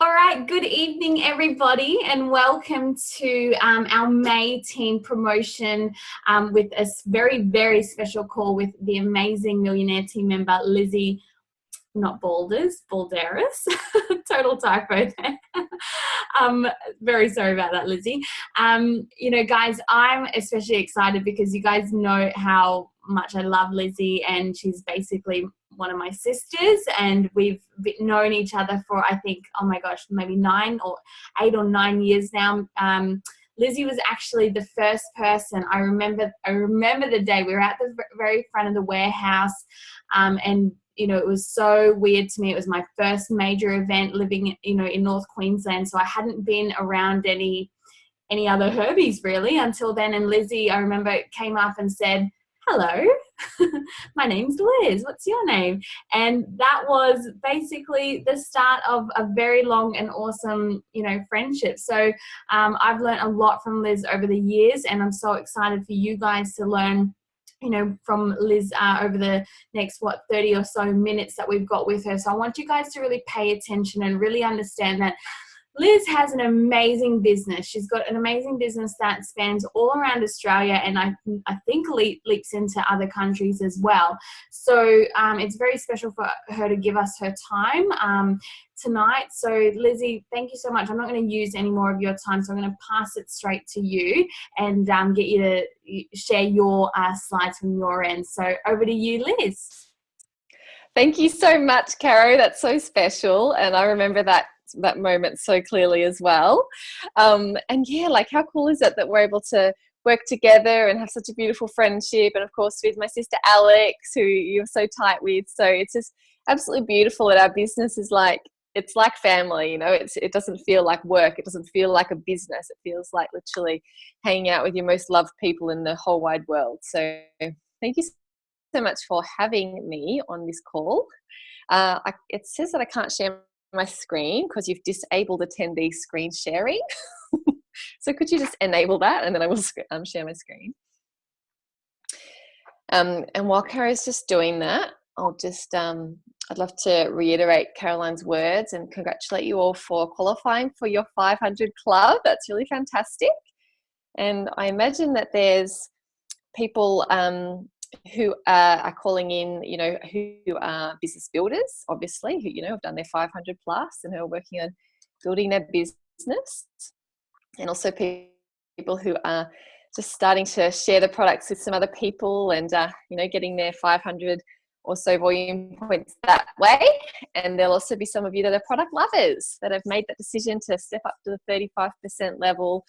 All right, good evening, everybody, and welcome to our May team promotion with a very, very special call with the amazing Millionaire team member, Lizzie, not Balderas, total typo there. Very sorry about that, Lizzie. Guys, I'm especially excited because you guys know how much I love Lizzie, and she's basically one of my sisters, and we've known each other for, I think, oh my gosh, maybe 8 or 9 years now. Lizzie was actually the first person. I remember the day we were at the very front of the warehouse, and it was so weird to me. It was my first major event living, in North Queensland, so I hadn't been around any other Herbies really until then. And Lizzie, I remember, came up and said, "Hello, my name's Liz. What's your name?" And that was basically the start of a very long and awesome, friendship. So I've learned a lot from Liz over the years, and I'm so excited for you guys to learn, from Liz over the next, 30 or so minutes that we've got with her. So I want you guys to really pay attention and really understand that Liz has an amazing business. She's got an amazing business that spans all around Australia, and I think leaks into other countries as well. So it's very special for her to give us her time tonight. So Lizzie, thank you so much. I'm not going to use any more of your time, so I'm going to pass it straight to you and get you to share your slides from your end. So over to you, Liz. Thank you so much, Caro. That's so special, and I remember that moment so clearly as well. And yeah, how cool is it that we're able to work together and have such a beautiful friendship, and of course with my sister Alex, who you're so tight with. So it's just absolutely beautiful that our business is it's like family. It doesn't feel like work, it doesn't feel like a business, it feels like literally hanging out with your most loved people in the whole wide world. So thank you so much for having me on this call. It says that I can't share my screen because you've disabled attendee screen sharing. So could you just enable that, and then I will share my screen. And while Caro's just doing that, I'll just I'd love to reiterate Caroline's words and congratulate you all for qualifying for your 500 club. That's really fantastic. And I imagine that there's people who are calling in, who are business builders, obviously, who, have done their 500 plus and who are working on building their business. And also people who are just starting to share the products with some other people and, getting their 500 or so volume points that way. And there'll also be some of you that are product lovers that have made that decision to step up to the 35% level.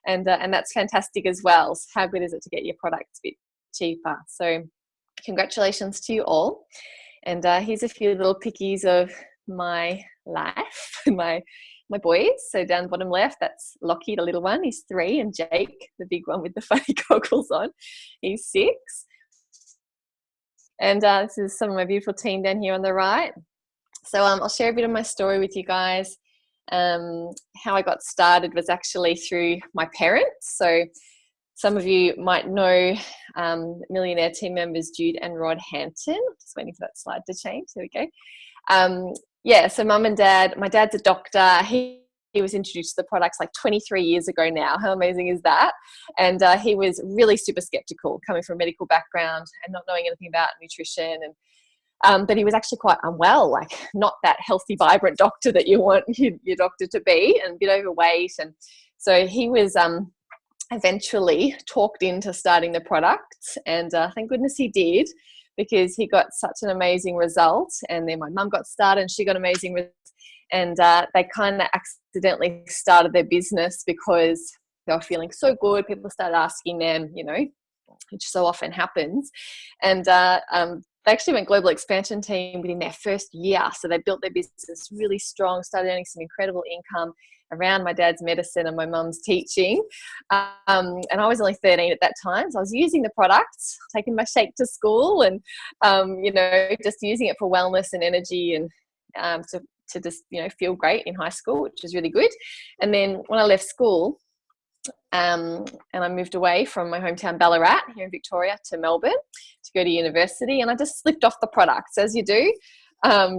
And that's fantastic as well. So how good is it to get your products a bit cheaper? So congratulations to you all. And here's a few little pickies of my life, my boys. So down the bottom left, that's Lockie, the little one, he's 3, and Jake, the big one with the funny goggles on, he's 6. And this is some of my beautiful team down here on the right. So I'll share a bit of my story with you guys. How I got started was actually through my parents. So some of you might know Millionaire team members Jude and Rod Hampton. Just waiting for that slide to change. There we go. So mum and dad, my dad's a doctor. He was introduced to the products 23 years ago now. How amazing is that? And he was really super skeptical, coming from a medical background and not knowing anything about nutrition. And but he was actually quite unwell, not that healthy, vibrant doctor that you want your doctor to be, and a bit overweight. And so he was eventually talked into starting the product, and thank goodness he did, because he got such an amazing result. And then my mum got started and she got amazing results, and they kind of accidentally started their business because they were feeling so good. People started asking them, which so often happens, and they actually went global expansion team within their first year. So they built their business really strong, started earning some incredible income around my dad's medicine and my mum's teaching. And I was only 13 at that time. So I was using the products, taking my shake to school and, just using it for wellness and energy and to just, feel great in high school, which was really good. And then when I left school, and I moved away from my hometown Ballarat here in Victoria to Melbourne to go to university, and I just slipped off the products, as you do.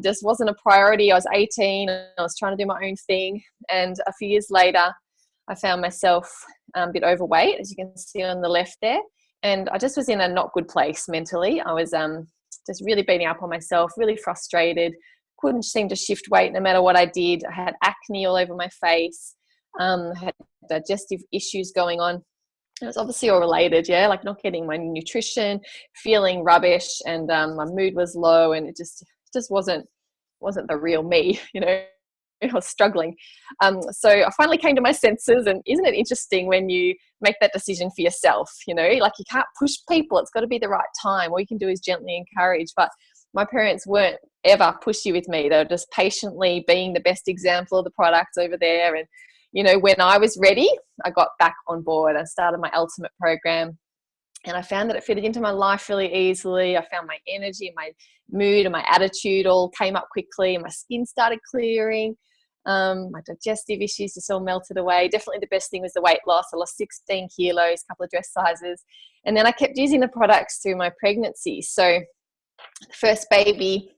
just wasn't a priority. I was 18 and I was trying to do my own thing. And a few years later, I found myself a bit overweight, as you can see on the left there. And I just was in a not good place mentally. I was just really beating up on myself, really frustrated, couldn't seem to shift weight no matter what I did. I had acne all over my face, had digestive issues going on. It was obviously all related, yeah, like not getting my nutrition, feeling rubbish, and my mood was low, and it just wasn't the real me, you know. I was struggling. So I finally came to my senses, and isn't it interesting when you make that decision for yourself, you know, like you can't push people, it's got to be the right time. All you can do is gently encourage. But my parents weren't ever pushy with me. They were just patiently being the best example of the products over there. And, you know, when I was ready, I got back on board. I started my ultimate program, and I found that it fitted into my life really easily. I found my energy, my mood and my attitude all came up quickly, and my skin started clearing. My digestive issues just all melted away. Definitely the best thing was the weight loss. I lost 16 kilos, a couple of dress sizes. And then I kept using the products through my pregnancy. So the first baby,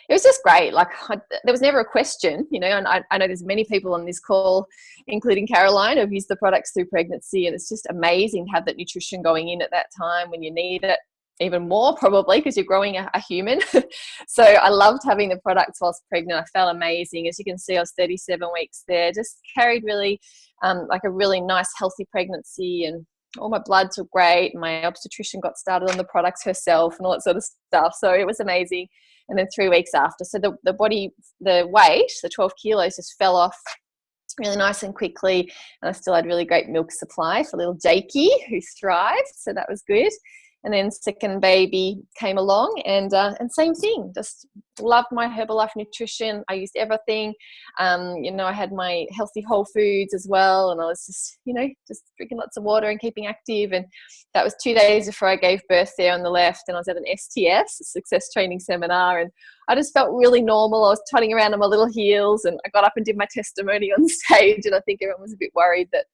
it was just great. Like there was never a question, you know, and I know there's many people on this call, including Caroline, who've used the products through pregnancy. And it's just amazing to have that nutrition going in at that time when you need it even more, probably because you're growing a human. So I loved having the products whilst pregnant. I felt amazing. As you can see, I was 37 weeks there, just carried really like a really nice healthy pregnancy, and all my bloods were great. My obstetrician got started on the products herself and all that sort of stuff. So it was amazing. And then 3 weeks after, so the weight, the 12 kilos just fell off really nice and quickly. And I still had really great milk supply for little Jakey, who thrived. So that was good. And then second baby came along, and same thing, just loved my Herbalife nutrition. I used everything. You know, I had my healthy whole foods as well, and I was just, you know, just drinking lots of water and keeping active. And that was 2 days before I gave birth there on the left, and I was at an STS, a success training seminar, and I just felt really normal. I was trotting around on my little heels, and I got up and did my testimony on stage, and I think everyone was a bit worried that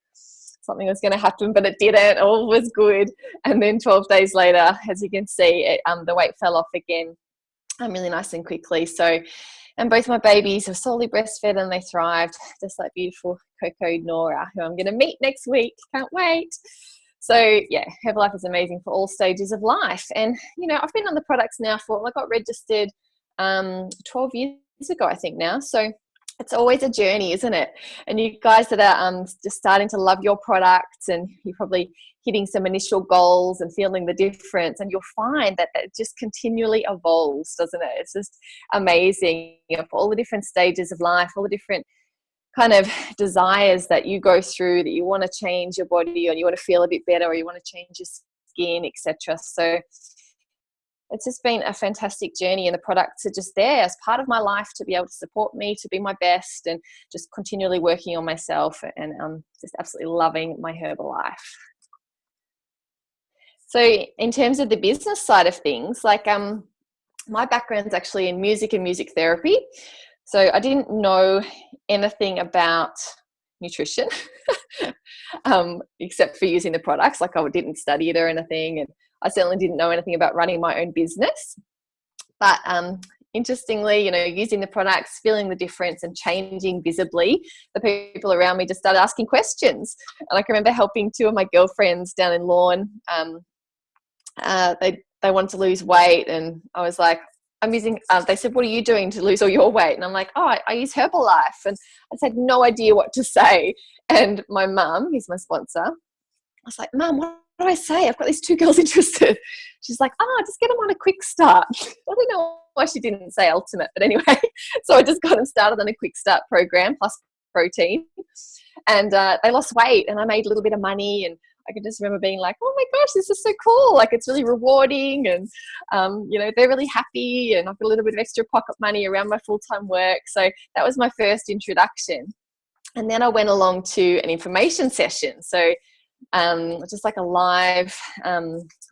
something was going to happen, but it didn't. All was good. And then 12 days later, as you can see, the weight fell off again really nice and quickly. So, and both my babies were solely breastfed, and they thrived, just like beautiful Coco Nora, who I'm going to meet next week. Can't wait. So yeah, Herbalife is amazing for all stages of life. And, you know, I've been on the products now I got registered 12 years ago, I think now. So it's always a journey, isn't it? And you guys that are just starting to love your products, and you're probably hitting some initial goals and feeling the difference, and you'll find that it just continually evolves, doesn't it? It's just amazing, you know, for all the different stages of life, all the different kind of desires that you go through, that you want to change your body, or you want to feel a bit better, or you want to change your skin, etc. So it's just been a fantastic journey, and the products are just there as part of my life to be able to support me to be my best, and just continually working on myself, and just absolutely loving my Herbalife. So in terms of the business side of things, like my background's actually in music and music therapy. So I didn't know anything about nutrition except for using the products. Like I didn't study it or anything, and I certainly didn't know anything about running my own business. But interestingly, you know, using the products, feeling the difference and changing visibly, the people around me just started asking questions. And I can remember helping two of my girlfriends down in Lawn. They wanted to lose weight, and I was like, I'm using, they said, what are you doing to lose all your weight? And I'm like, oh, I use Herbalife. And I just had no idea what to say. And my mum, who's my sponsor, I was like, Mum, what do I say? I've got these two girls interested. She's like, just get them on a quick start. I don't know why she didn't say ultimate, but anyway. So I just got them started on a quick start program plus protein. And they lost weight, and I made a little bit of money, and I can just remember being like, oh my gosh, this is so cool. Like, it's really rewarding, and, you know, they're really happy, and I've got a little bit of extra pocket money around my full-time work. So that was my first introduction. And then I went along to an information session. So just like a live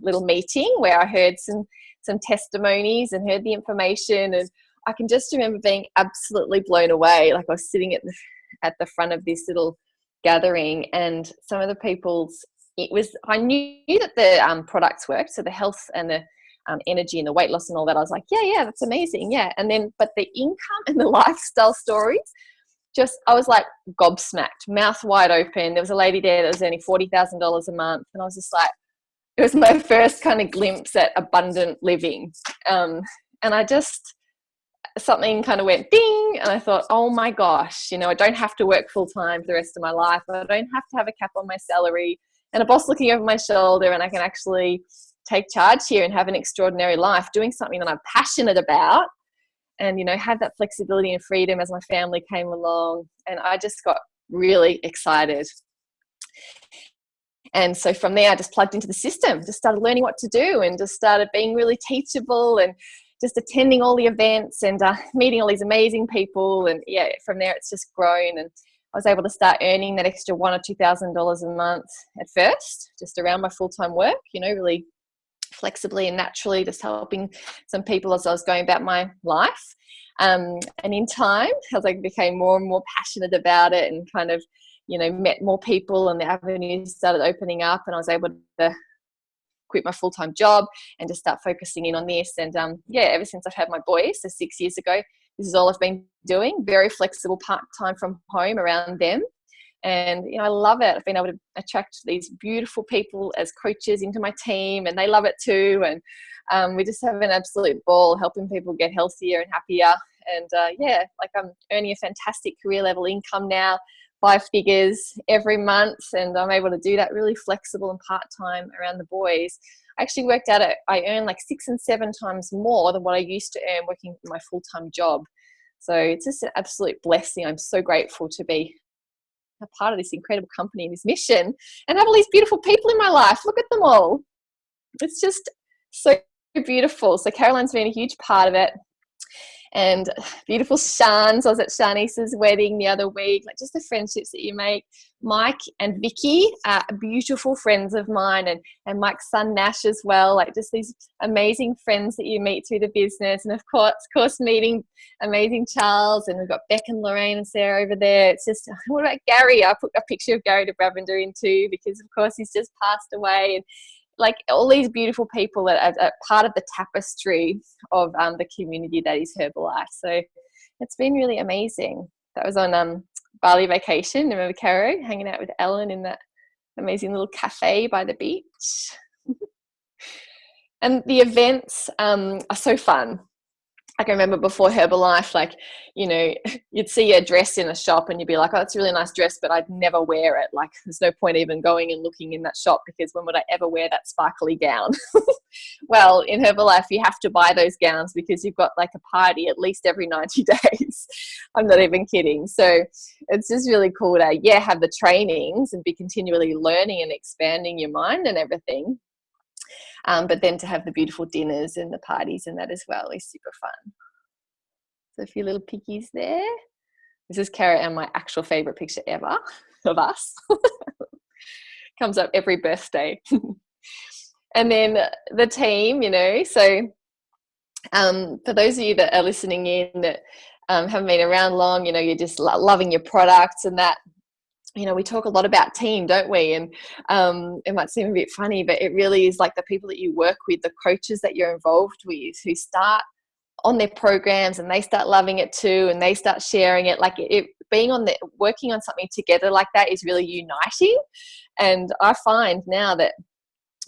little meeting where I heard some testimonies and heard the information. And I can just remember being absolutely blown away. Like I was sitting at the front of this little gathering, and some of the people's, I knew that the products worked, so the health and the energy and the weight loss and all that. I was like, yeah, that's amazing. Yeah. And then, but the income and the lifestyle stories, I was like gobsmacked, mouth wide open. There was a lady there that was earning $40,000 a month. And I was just like, it was my first kind of glimpse at abundant living. And something kind of went ding, and I thought, oh my gosh, I don't have to work full time for the rest of my life. I don't have to have a cap on my salary and a boss looking over my shoulder, and I can actually take charge here and have an extraordinary life doing something that I'm passionate about, and have that flexibility and freedom as my family came along. And I just got really excited. And so from there, I just plugged into the system, just started learning what to do, and just started being really teachable, and just attending all the events and meeting all these amazing people. And yeah, from there it's just grown, and I was able to start earning that extra $1,000 or $2,000 a month at first, just around my full-time work, really flexibly and naturally, just helping some people as I was going about my life. And in time, as I became more and more passionate about it, and kind of, met more people, and the avenues started opening up, and I was able to quit my full-time job and just start focusing in on this. And ever since I've had my boys, so 6 years ago, this is all I've been doing, very flexible part-time from home around them. And I love it. I've been able to attract these beautiful people as coaches into my team, and they love it too. And we just have an absolute ball helping people get healthier and happier. And I'm earning a fantastic career level income now, 5 figures every month, and I'm able to do that really flexible and part-time around the boys. I actually worked out I earn like 6 and 7 times more than what I used to earn working my full-time job. So it's just an absolute blessing. I'm so grateful to be a part of this incredible company and this mission, and have all these beautiful people in my life. Look at them all. It's just so beautiful. So Caroline's been a huge part of it. And beautiful Shan. So I was at Shanice's wedding the other week. Like, just the friendships that you make. Mike and Vicky are beautiful friends of mine, and Mike's son Nash as well. Like, just these amazing friends that you meet through the business. And of course meeting amazing Charles, and we've got Beck and Lorraine and Sarah over there. It's just, what about Gary? I put a picture of Gary de Bravender in too, because of course he's just passed away. And like, all these beautiful people that are part of the tapestry of the community that is Herbalife. So it's been really amazing. That was on Bali vacation. Remember Caro hanging out with Ellen in that amazing little cafe by the beach? And the events are so fun. I can remember before Herbalife, like, you'd see a dress in a shop and you'd be like, oh, it's a really nice dress, but I'd never wear it. Like, there's no point even going and looking in that shop, because when would I ever wear that sparkly gown? Well, in Herbalife, you have to buy those gowns because you've got like a party at least every 90 days. I'm not even kidding. So it's just really cool to, have the trainings and be continually learning and expanding your mind and everything. But then to have the beautiful dinners and the parties and that as well is super fun. So a few little pickies there. This is Cara and my actual favourite picture ever of us. Comes up every birthday. And then the team, so for those of you that are listening in that haven't been around long, you're just loving your products and that. We talk a lot about team, don't we? And it might seem a bit funny, but it really is like the people that you work with, the coaches that you're involved with, who start on their programs and they start loving it too, and they start sharing it. Like, working on something together like that is really uniting. And I find now that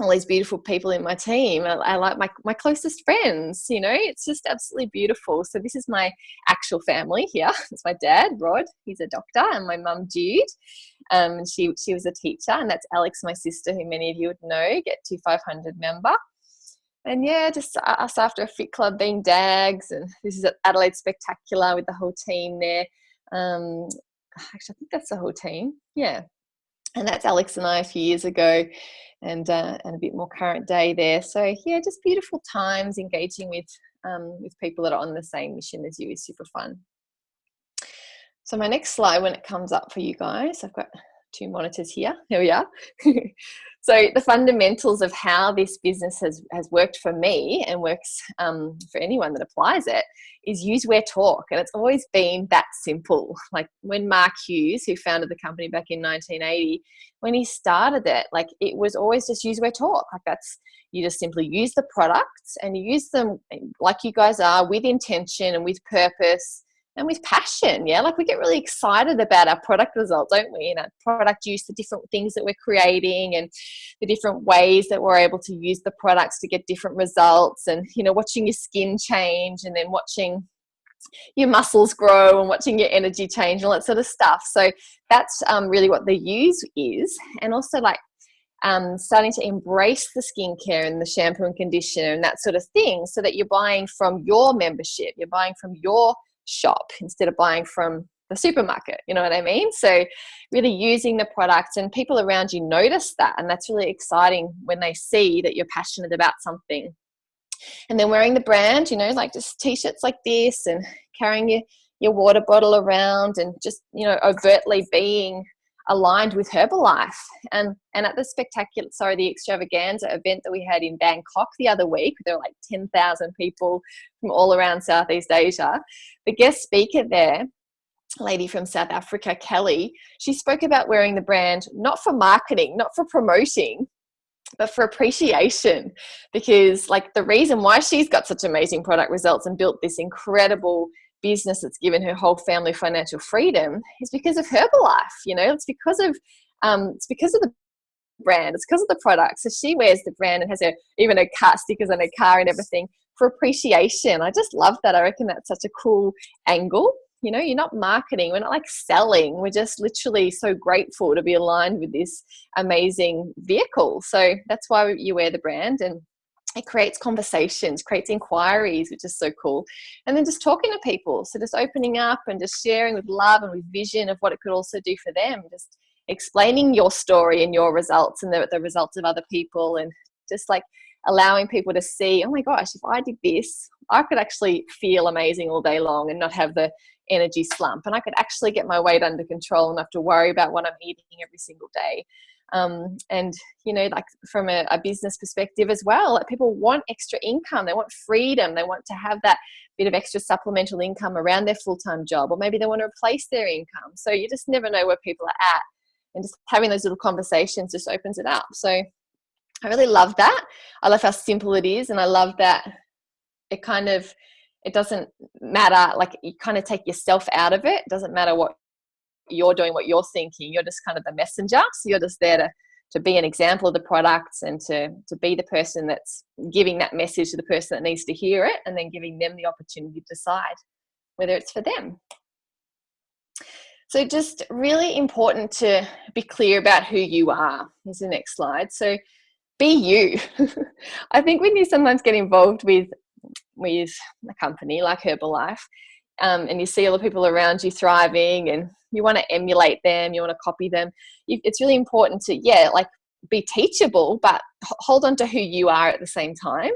all these beautiful people in my team I like my closest friends. It's just absolutely beautiful. So this is my actual family here. It's my dad, Rod, he's a doctor, and my mum, Jude, she was a teacher, and that's Alex, my sister, who many of you would know, Get to 500 member. And just us after a fit club being Dags, and this is at Adelaide Spectacular with the whole team there. Actually, I think that's the whole team. Yeah. And that's Alex and I a few years ago, and a bit more current day there. So just beautiful times engaging with people that are on the same mission as you is super fun. So my next slide, when it comes up for you guys, I've got two monitors here. Here we are. So the fundamentals of how this business has worked for me and works for anyone that applies it is use, wear, talk. And it's always been that simple. Like when Mark Hughes, who founded the company back in 1980, when he started it, like it was always just use, wear, talk. Like that's, you just simply use the products and you use them like you guys are, with intention and with purpose and with passion. Yeah, like we get really excited about our product results, don't we? And our product use, the different things that we're creating and the different ways that we're able to use the products to get different results, and watching your skin change and then watching your muscles grow and watching your energy change and all that sort of stuff. So that's really what the use is. And also like starting to embrace the skincare and the shampoo and conditioner and that sort of thing, so that you're buying from your membership, you're buying from your shop instead of buying from the supermarket. You know what I mean? So really using the products, and people around you notice that, and that's really exciting when they see that you're passionate about something. And then wearing the brand, like just t-shirts like this, and carrying your water bottle around, and just overtly being aligned with Herbalife. And at the extravaganza event that we had in Bangkok the other week, there were like 10,000 people from all around Southeast Asia. The guest speaker there, a lady from South Africa, Kelly, she spoke about wearing the brand not for marketing, not for promoting, but for appreciation. Because like the reason why she's got such amazing product results and built this incredible business that's given her whole family financial freedom is because of Herbalife. It's because of the brand, it's because of the product. So she wears the brand and has even her car stickers on her car and everything for appreciation. I just love that. I reckon that's such a cool angle. You're not marketing, we're not like selling, we're just literally so grateful to be aligned with this amazing vehicle. So that's why you wear the brand, and it creates conversations, creates inquiries, which is so cool. And then just talking to people. So just opening up and just sharing with love and with vision of what it could also do for them. Just explaining your story and your results and the results of other people, and just like allowing people to see, oh my gosh, if I did this, I could actually feel amazing all day long and not have the energy slump. And I could actually get my weight under control and not have to worry about what I'm eating every single day. And like from a business perspective as well, like people want extra income, they want freedom, they want to have that bit of extra supplemental income around their full-time job, or maybe they want to replace their income. So you just never know where people are at, and just having those little conversations just opens it up. So I really love that. I love how simple it is, and I love that it doesn't matter, like you kind of take yourself out of it. It doesn't matter what you're doing, what you're thinking, you're just kind of the messenger. So you're just there to be an example of the products, and to be the person that's giving that message to the person that needs to hear it, and then giving them the opportunity to decide whether it's for them. So just really important to be clear about who you are. Here's the next slide. So be you. I think when you sometimes get involved with a company like Herbalife, and you see all the people around you thriving, and you want to emulate them, you want to copy them, it's really important to be teachable, but hold on to who you are at the same time,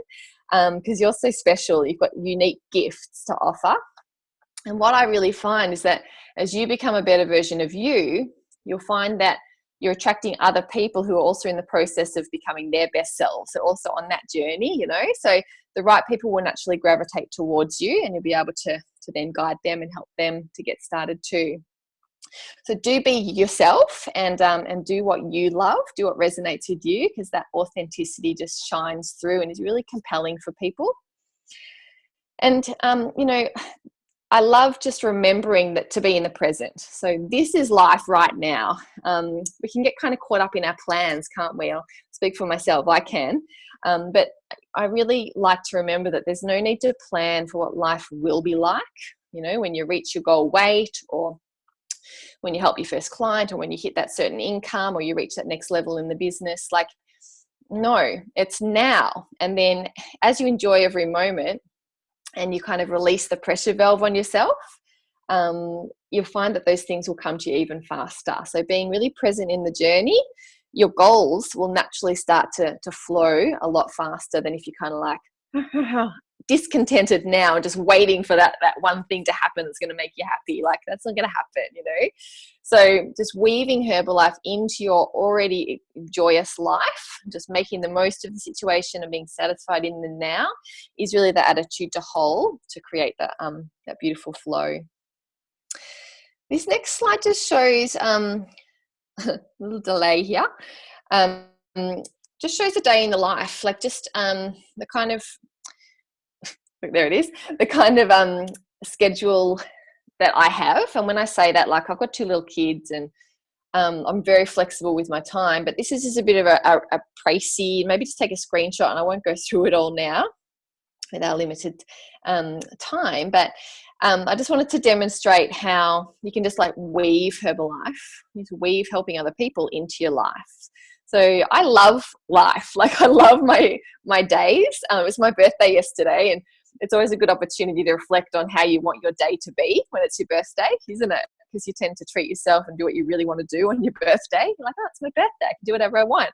because you're so special. You've got unique gifts to offer. And what I really find is that as you become a better version of you, you'll find that you're attracting other people who are also in the process of becoming their best selves. So also on that journey, so the right people will naturally gravitate towards you, and you'll be able to then guide them and help them to get started too. So do be yourself, and do what you love, do what resonates with you, because that authenticity just shines through and is really compelling for people. And, I love just remembering that to be in the present. So this is life right now. We can get kind of caught up in our plans, can't we? I'll speak for myself, I can. But I really like to remember that there's no need to plan for what life will be like, when you reach your goal weight, or when you help your first client, or when you hit that certain income, or you reach that next level in the business. Like, no, it's now. And then as you enjoy every moment, and you kind of release the pressure valve on yourself, you'll find that those things will come to you even faster. So being really present in the journey, your goals will naturally start to flow a lot faster than if you kind of discontented now and just waiting for that one thing to happen that's going to make you happy. Like, that's not going to happen, you know. So just weaving Herbalife into your already joyous life, just making the most of the situation and being satisfied in the now, is really the attitude to hold to create that beautiful flow. This next slide just shows a little delay here. Just shows a day in the life, like just the kind of, there it is, the kind of schedule that I have. And when I say that, like, I've got 2 little kids, and I'm very flexible with my time, but this is just a bit of a précis, maybe just take a screenshot, and I won't go through it all now with our limited time, but I just wanted to demonstrate how you can just like weave Herbalife, just weave helping other people into your life. So I love life. Like, I love my days. It was my birthday yesterday, and it's always a good opportunity to reflect on how you want your day to be when it's your birthday, isn't it? Because you tend to treat yourself and do what you really want to do on your birthday. You're like, oh, it's my birthday, I can do whatever I want.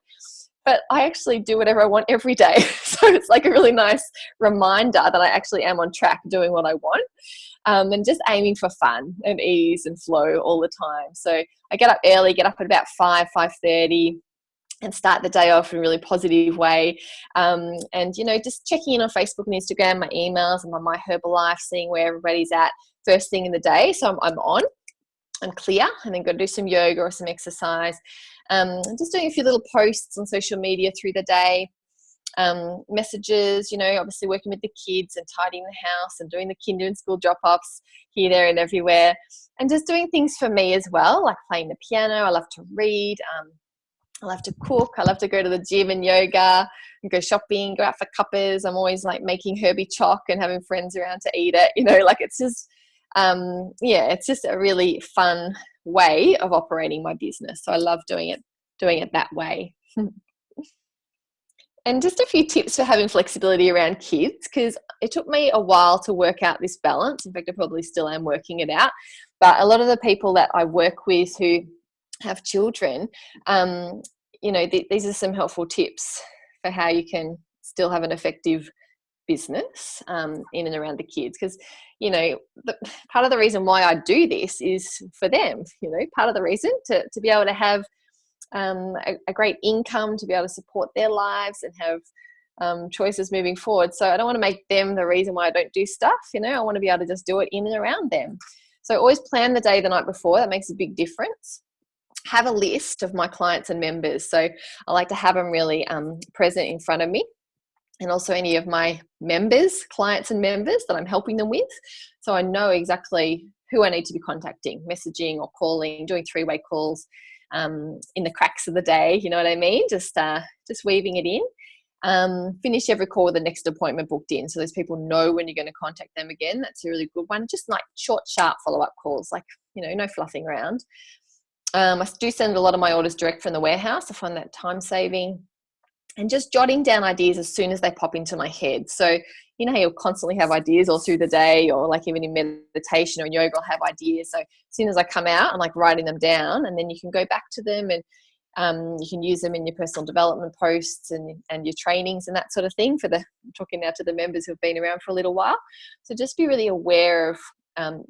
But I actually do whatever I want every day. So it's like a really nice reminder that I actually am on track doing what I want, and just aiming for fun and ease and flow all the time. So I get up early, get up at about 5:30, and start the day off in a really positive way. And, you know, just checking in on Facebook and Instagram, my emails, and on my Herbalife, seeing where everybody's at first thing in the day. So I'm clear, and then go do some yoga or some exercise. Just doing a few little posts on social media through the day. Messages, you know, obviously working with the kids and tidying the house and doing the kinder and school drop-offs here, there, and everywhere. And just doing things for me as well, like playing the piano. I love to read. I love to cook. I love to go to the gym and yoga and go shopping, go out for cuppers. I'm always like making Herbie choc and having friends around to eat it. You know, like, it's just, it's just a really fun way of operating my business. So I love doing it that way. And just a few tips for having flexibility around kids, because it took me a while to work out this balance. In fact, I probably still am working it out. But a lot of the people that I work with who have children, you know, these are some helpful tips for how you can still have an effective business in and around the kids. Because, you know, part of the reason why I do this is for them. You know, part of the reason to be able to have a great income, to be able to support their lives and have choices moving forward. So I don't want to make them the reason why I don't do stuff. You know, I want to be able to just do it in and around them. So always plan the day the night before. That makes a big difference. Have a list of my clients and members. So I like to have them really present in front of me, and also any of my members, clients and members that I'm helping them with. So I know exactly who I need to be contacting, messaging or calling, doing 3-way calls in the cracks of the day. You know what I mean? Just weaving it in. Finish every call with the next appointment booked in, so those people know when you're going to contact them again. That's a really good one. Just like short, sharp follow-up calls, like, you know, no fluffing around. I do send a lot of my orders direct from the warehouse. I find that time saving. And just jotting down ideas as soon as they pop into my head. So, you know how you'll constantly have ideas all through the day, or like even in meditation or in yoga, I'll have ideas. So as soon as I come out, I'm like writing them down, and then you can go back to them, and you can use them in your personal development posts and your trainings and that sort of thing. I'm talking now to the members who've been around for a little while. So just be really aware of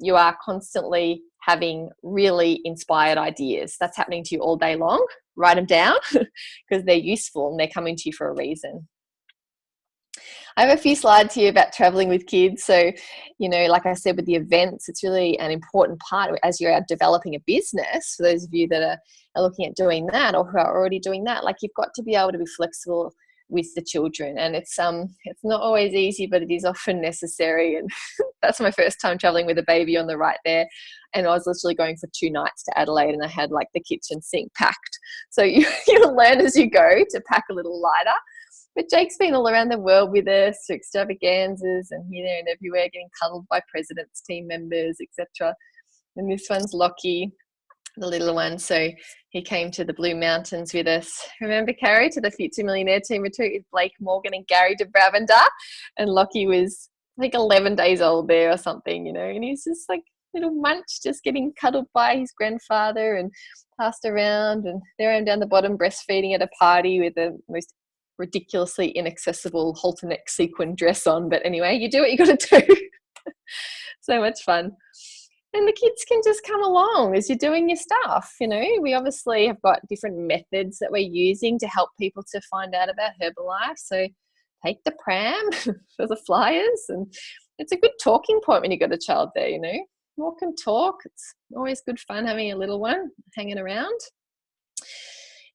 you are constantly having really inspired ideas. That's happening to you all day long. Write them down because they're useful and they're coming to you for a reason. I have a few slides here about traveling with kids. So, you know, like I said, with the events, it's really an important part as you're developing a business. For those of you that are looking at doing that, or who are already doing that, like, you've got to be able to be flexible with the children. And it's not always easy, but it is often necessary. And that's my first time traveling with a baby on the right there. And I was literally going for 2 nights to Adelaide, and I had like the kitchen sink packed. So you learn as you go to pack a little lighter. But Jake's been all around the world with us to extravaganzas and here, there and everywhere, getting cuddled by presidents, team members, etc. And this one's Lockie, the little one. So he came to the Blue Mountains with us. Remember, Carrie, to the Future Millionaire team retreat with Blake Morgan and Gary de Bravender. And Lockie was like 11 days old there or something, you know, and he's just like little munch, just getting cuddled by his grandfather and passed around. And there I am down the bottom breastfeeding at a party with the most ridiculously inaccessible halter neck sequin dress on. But anyway, you do what you got to do. So much fun. And the kids can just come along as you're doing your stuff. You know, we obviously have got different methods that we're using to help people to find out about Herbalife. So take the pram for the flyers, and it's a good talking point when you've got a child there, you know. Walk and talk. It's always good fun having a little one hanging around.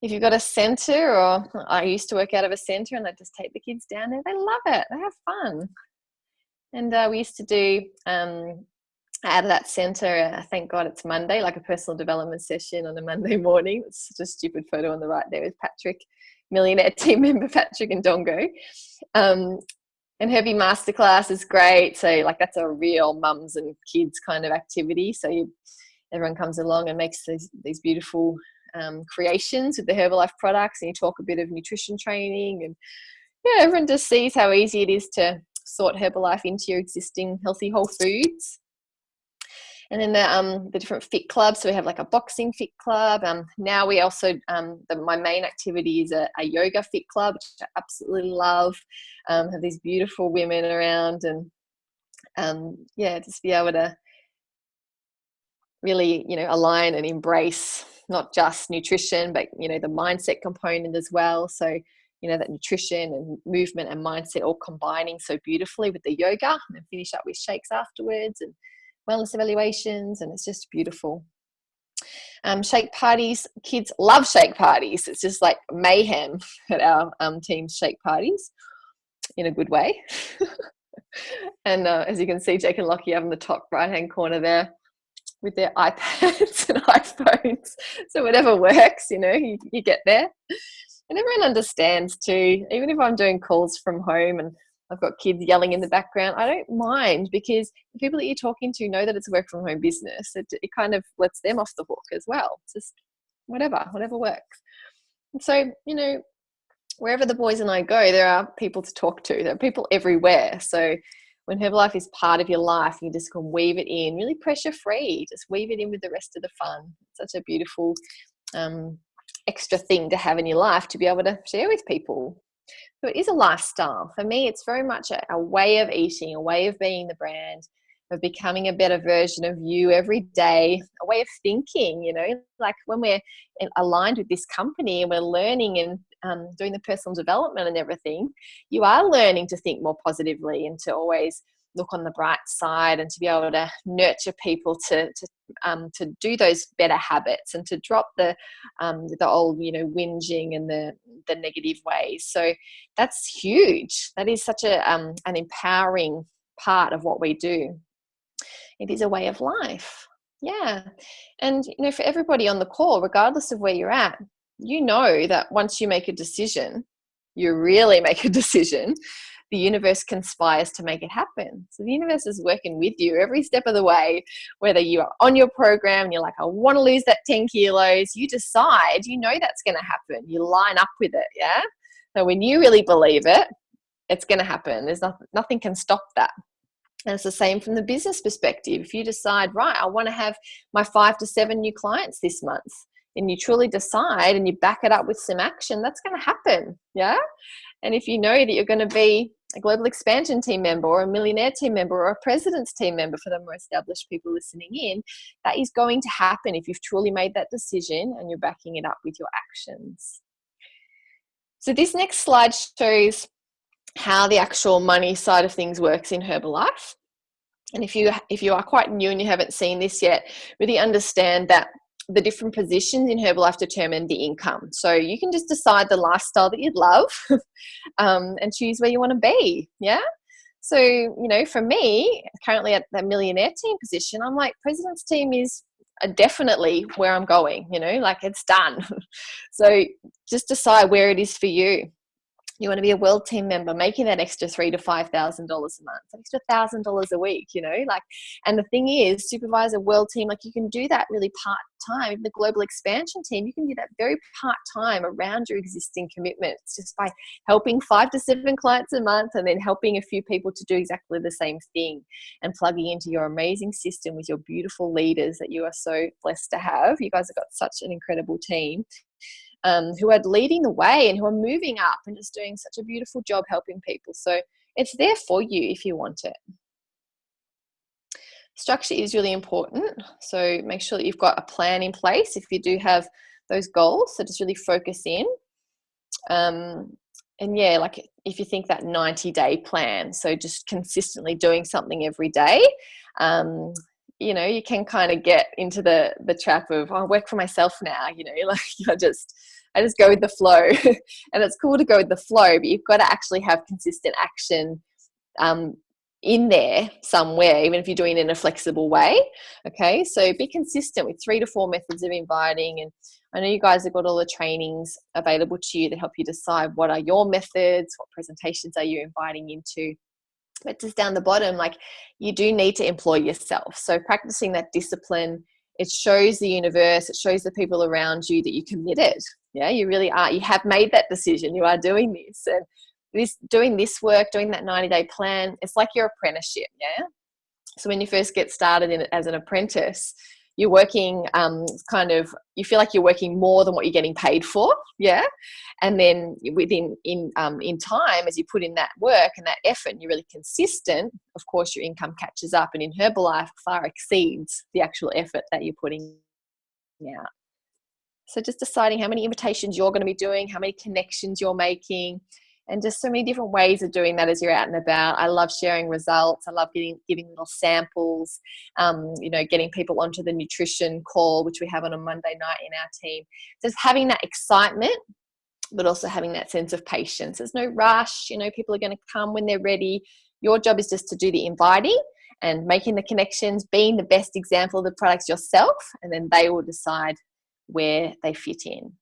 If you've got a centre, or I used to work out of a centre, and I just take the kids down there. They love it. They have fun. And we used to do out of that centre, thank God it's Monday, like a personal development session on a Monday morning. It's such a stupid photo on the right there with Patrick, Millionaire team member Patrick and Dongo. And Herbie Masterclass is great. So like that's a real mums and kids kind of activity. So everyone comes along and makes these beautiful creations with the Herbalife products, and you talk a bit of nutrition training, and yeah, everyone just sees how easy it is to sort Herbalife into your existing healthy whole foods. And then the different fit clubs. So we have like a boxing fit club. Now we also, my main activity is a yoga fit club, which I absolutely love. Have these beautiful women around, and yeah, just be able to really, you know, align and embrace not just nutrition, but, you know, the mindset component as well. So, you know, that nutrition and movement and mindset all combining so beautifully with the yoga, and then finish up with shakes afterwards and wellness evaluations, and it's just beautiful. Shake parties, kids love shake parties. It's just like mayhem at our team's shake parties in a good way. And as you can see, Jake and Lockie have in the top right hand corner there with their iPads and iPhones. So whatever works, you know, you get there. And everyone understands too, even if I'm doing calls from home and I've got kids yelling in the background, I don't mind, because the people that you're talking to know that it's a work from home business. It kind of lets them off the hook as well. It's just whatever works. And so, you know, wherever the boys and I go, there are people to talk to. There are people everywhere. So when Herbalife is part of your life, you just can weave it in, really pressure free. Just weave it in with the rest of the fun. It's such a beautiful extra thing to have in your life to be able to share with people. So it is a lifestyle. For me, it's very much a way of eating, a way of being the brand, of becoming a better version of you every day, a way of thinking, you know, like when we're aligned with this company and we're learning and doing the personal development and everything, you are learning to think more positively and to always look on the bright side, and to be able to nurture people to do those better habits, and to drop the old, you know, whinging and the negative ways. So that's huge. That is such an empowering part of what we do. It is a way of life. Yeah. And, you know, for everybody on the call, regardless of where you're at, you know that once you make a decision, you really make a decision, the universe conspires to make it happen. So the universe is working with you every step of the way, whether you are on your program and you're like, I want to lose that 10 kilos, you decide, you know that's going to happen. You line up with it, yeah? So when you really believe it, it's going to happen. There's nothing can stop that. And it's the same from the business perspective. If you decide, right, I want to have my 5 to 7 new clients this month, and you truly decide and you back it up with some action, that's going to happen, yeah? And if you know that you're going to be a global expansion team member, or a millionaire team member, or a president's team member for the more established people listening in, that is going to happen if you've truly made that decision and you're backing it up with your actions. So this next slide shows how the actual money side of things works in Herbalife. And if you are quite new and you haven't seen this yet, really understand that the different positions in Herbalife determine the income. So you can just decide the lifestyle that you'd love and choose where you want to be. Yeah. So, you know, for me, currently at the millionaire team position, I'm like, president's team is definitely where I'm going, you know, like it's done. So just decide where it is for you. You want to be a world team member, making that extra $3,000 to $5,000 a month, extra $1,000 a week, you know, like, and the thing is, supervisor, world team, like you can do that really part-time. The global expansion team, you can do that very part-time around your existing commitments, just by helping 5 to 7 clients a month, and then helping a few people to do exactly the same thing, and plugging into your amazing system with your beautiful leaders that you are so blessed to have. You guys have got such an incredible team. who are leading the way and who are moving up and just doing such a beautiful job helping people. So it's there for you if you want it. Structure is really important. So make sure that you've got a plan in place if you do have those goals. So just really focus in. And yeah, like if you think that 90-day plan, so just consistently doing something every day, you know, you can kind of get into the trap of, oh, I work for myself now, you know, like I just go with the flow. And it's cool to go with the flow, but you've got to actually have consistent action in there somewhere, even if you're doing it in a flexible way. Okay, so be consistent with 3 to 4 methods of inviting. And I know you guys have got all the trainings available to you to help you decide what are your methods, what presentations are you inviting into. But just down the bottom, like, you do need to employ yourself. So practicing that discipline, it shows the universe, it shows the people around you that you're committed. Yeah, you really are. You have made that decision. You are doing this. And doing this work, doing that 90-day plan, it's like your apprenticeship. Yeah. So when you first get started in it as an apprentice, you're working you feel like you're working more than what you're getting paid for. Yeah. And then in time, as you put in that work and that effort and you're really consistent, of course your income catches up, and in Herbalife far exceeds the actual effort that you're putting out. So just deciding how many invitations you're going to be doing, how many connections you're making, and just so many different ways of doing that as you're out and about. I love sharing results. I love giving little samples, you know, getting people onto the nutrition call, which we have on a Monday night in our team. Just having that excitement, but also having that sense of patience. There's no rush. You know, people are going to come when they're ready. Your job is just to do the inviting and making the connections, being the best example of the products yourself, and then they will decide where they fit in.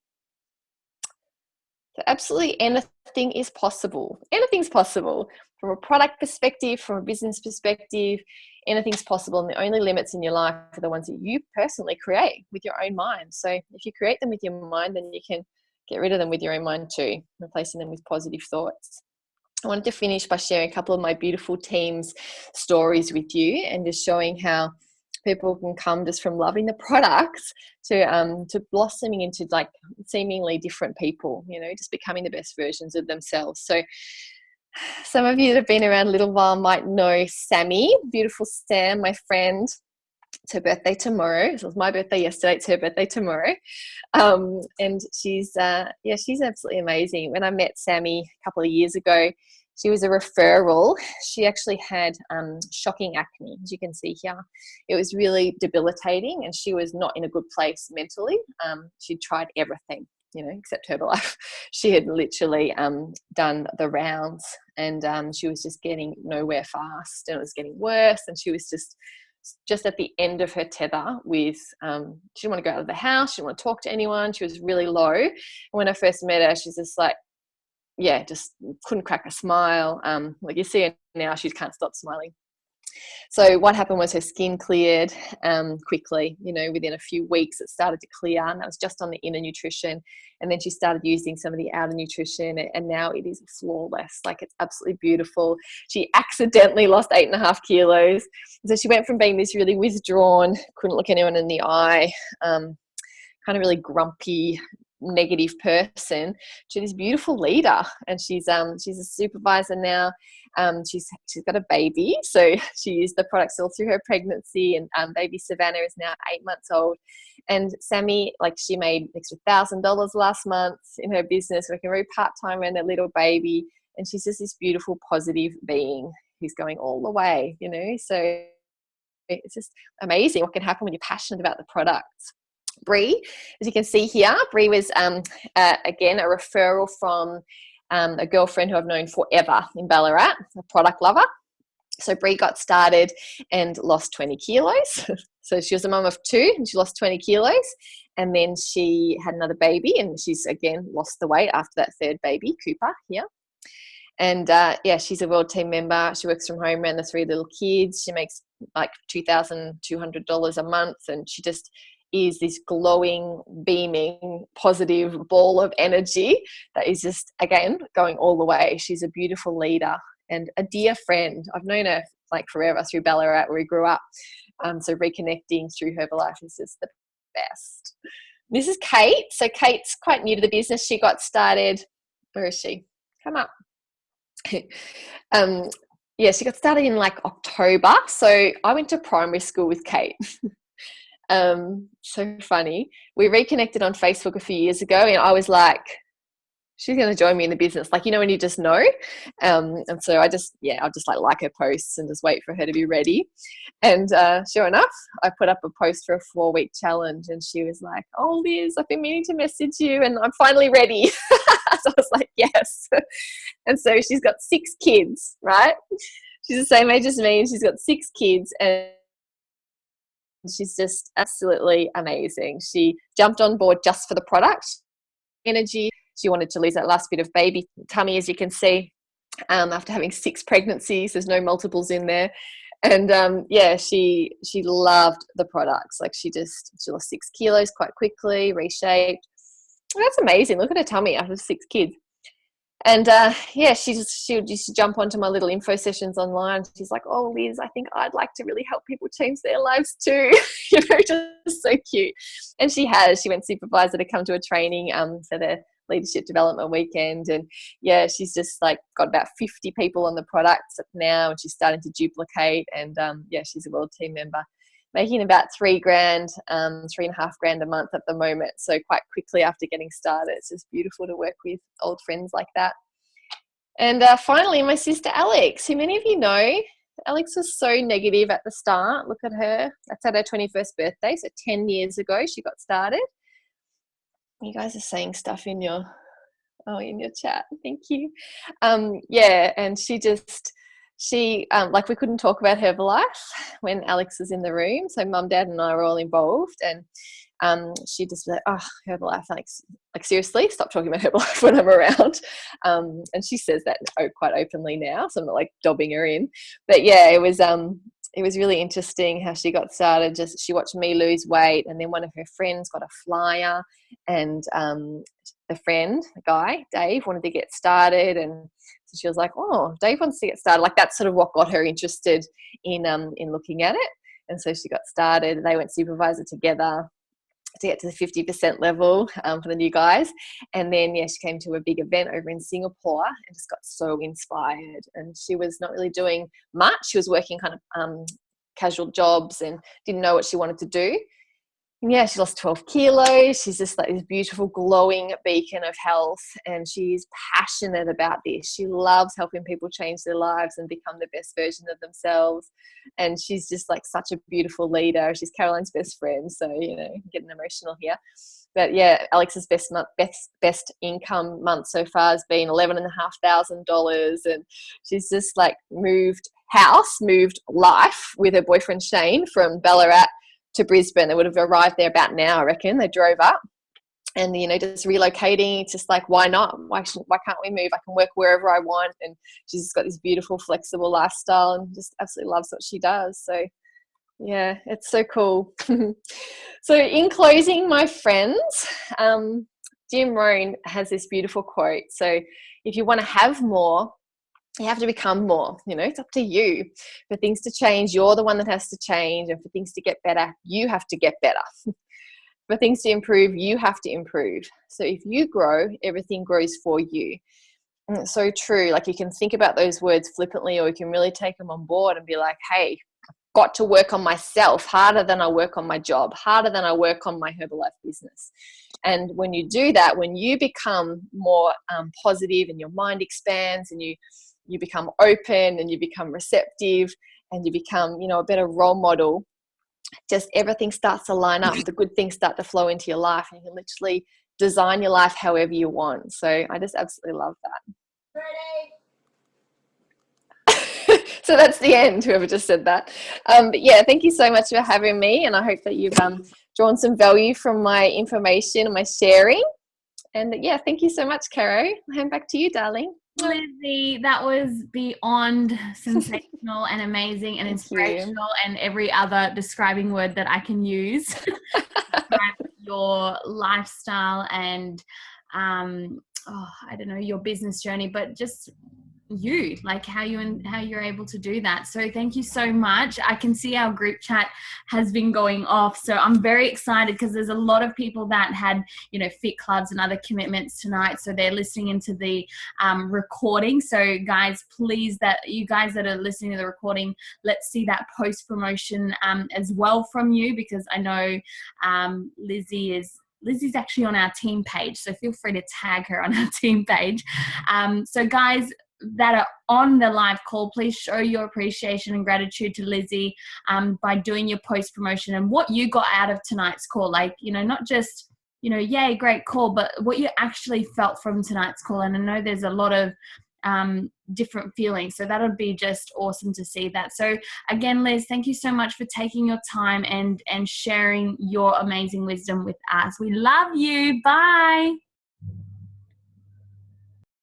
So absolutely anything is possible. Anything's possible from a product perspective, from a business perspective. Anything's possible, and the only limits in your life are the ones that you personally create with your own mind. So if you create them with your mind, then you can get rid of them with your own mind too, replacing them with positive thoughts. I wanted to finish by sharing a couple of my beautiful team's stories with you, and just showing how people can come just from loving the products to blossoming into like seemingly different people, you know, just becoming the best versions of themselves. So some of you that have been around a little while might know Sammy, beautiful Sam, my friend. It's her birthday tomorrow. So it was my birthday yesterday. It's her birthday tomorrow. And she's absolutely amazing. When I met Sammy a couple of years ago, she was a referral. She actually had shocking acne, as you can see here. It was really debilitating, and she was not in a good place mentally. She'd tried everything, you know, except Herbalife. She had literally done the rounds, and she was just getting nowhere fast, and it was getting worse, and she was just at the end of her tether with, she didn't want to go out of the house. She didn't want to talk to anyone. She was really low. And when I first met her, she's just like, yeah, just couldn't crack a smile. Like you see her now, she can't stop smiling. So what happened was her skin cleared quickly, you know, within a few weeks it started to clear, and that was just on the inner nutrition. And then she started using some of the outer nutrition, and now it is flawless. Like, it's absolutely beautiful. She accidentally lost 8.5 kilos. So she went from being this really withdrawn, couldn't look anyone in the eye, kind of really grumpy, negative person, to this beautiful leader. And she's a supervisor now. She's got a baby, so she used the products all through her pregnancy, and baby Savannah is now 8 months old. And Sammy, like, she made an extra $1,000 last month in her business, working very part-time around her little baby. And she's just this beautiful, positive being who's going all the way, you know. So it's just amazing what can happen when you're passionate about the products. Bree, as you can see here, Bree was again a referral from a girlfriend who I've known forever in Ballarat, a product lover. So Bree got started and lost 20 kilos. So she was a mum of 2, and she lost 20 kilos. And then she had another baby, and she's again lost the weight after that third baby, Cooper, here. And she's a world team member. She works from home around the 3 little kids. She makes like $2,200 a month, and she just is this glowing, beaming, positive ball of energy that is just, again, going all the way. She's a beautiful leader and a dear friend. I've known her like forever through Ballarat, where we grew up. So reconnecting through Herbalife is just the best. This is Kate. So Kate's quite new to the business. She got started. Where is she? Come up. Yeah, she got started in like October. So I went to primary school with Kate. So funny. We reconnected on Facebook a few years ago, and I was like, she's going to join me in the business. Like, you know, when you just know. And so I'll just like her posts and just wait for her to be ready. And sure enough, I put up a post for a 4-week challenge, and she was like, oh, Liz, I've been meaning to message you and I'm finally ready. So I was like, yes. And so she's got 6 kids, right? She's the same age as me, and she's got 6 kids, and she's just absolutely amazing. She jumped on board just for the product, energy. She wanted to lose that last bit of baby tummy, as you can see, after having 6 pregnancies. There's no multiples in there. And yeah, she loved the products. Like she lost 6 kilos quite quickly, reshaped. That's amazing. Look at her tummy after 6 kids. And yeah, she would used to jump onto my little info sessions online. She's like, oh, Liz, I think I'd like to really help people change their lives too. You know, just so cute. And she went supervisor to come to a training for the leadership development weekend. And yeah, she's just like got about 50 people on the products now, and she's starting to duplicate. And yeah, she's a world team member, making about $3,000, $3,500 a month at the moment. So quite quickly after getting started, it's just beautiful to work with old friends like that. And finally, my sister Alex, who many of you know. Alex was so negative at the start. Look at her. That's at her 21st birthday. So 10 years ago, she got started. You guys are saying stuff in your chat. Thank you. Yeah, and she like we couldn't talk about Herbalife when Alex was in the room. So mum, dad and I were all involved, and she just was like, oh, Herbalife, like seriously, stop talking about Herbalife when I'm around. And she says that quite openly now, so I'm not like dobbing her in. But yeah, it was really interesting how she got started. She watched me lose weight, and then one of her friends got a flyer, and the guy, Dave, wanted to get started, and so she was like, oh, Dave wants to get started. Like that's sort of what got her interested in looking at it. And so she got started. They went supervisor together to get to the 50% level for the new guys. And then, yeah, she came to a big event over in Singapore and just got so inspired. And she was not really doing much. She was working kind of casual jobs and didn't know what she wanted to do. And yeah, she lost 12 kilos. She's just like this beautiful glowing beacon of health, and she's passionate about this. She loves helping people change their lives and become the best version of themselves. And she's just like such a beautiful leader. She's Caroline's best friend, so you know, I'm getting emotional here. But yeah, Alex's best income month so far has been $11,500, and she's just like moved life with her boyfriend Shane from Balderas to Brisbane. They would have arrived there about now, I reckon. They drove up, and you know, just relocating. It's just like, why not? Why can't we move? I can work wherever I want. And she's just got this beautiful, flexible lifestyle, and just absolutely loves what she does. So yeah, it's so cool. So in closing, my friends, Jim Rohn has this beautiful quote. So if you want to have more, you have to become more. You know, it's up to you. For things to change, you're the one that has to change. And for things to get better, you have to get better. For things to improve, you have to improve. So if you grow, everything grows for you. And it's so true. Like you can think about those words flippantly, or you can really take them on board and be like, hey, got to work on myself harder than I work on my job, harder than I work on my Herbalife business. And when you do that, when you become more positive and your mind expands, and you become open and you become receptive and you become, you know, a better role model, just everything starts to line up. The good things start to flow into your life, and you can literally design your life however you want. So I just absolutely love that. So that's the end, whoever just said that. But yeah, thank you so much for having me, and I hope that you've drawn some value from my information and my sharing. And yeah, thank you so much, Caro. I'll hand back to you, darling. Lizzie, that was beyond sensational and amazing and inspirational, and every other describing word that I can use to describe your lifestyle and I don't know, your business journey, but just you, like how you're able to do that. So thank you so much. I can see our group chat has been going off, so I'm very excited because there's a lot of people that had, you know, fit clubs and other commitments tonight, so they're listening into the recording. So guys, please, that you guys that are listening to the recording, let's see that post promotion as well from you, because I know Lizzie's actually on our team page, so feel free to tag her on our team page. So guys that are on the live call, please show your appreciation and gratitude to Lizzie by doing your post promotion and what you got out of tonight's call. Like, you know, not just, you know, yay, great call, but what you actually felt from tonight's call. And I know there's a lot of different feelings, so that would be just awesome to see that. So again, Liz, thank you so much for taking your time and sharing your amazing wisdom with us. We love you. Bye.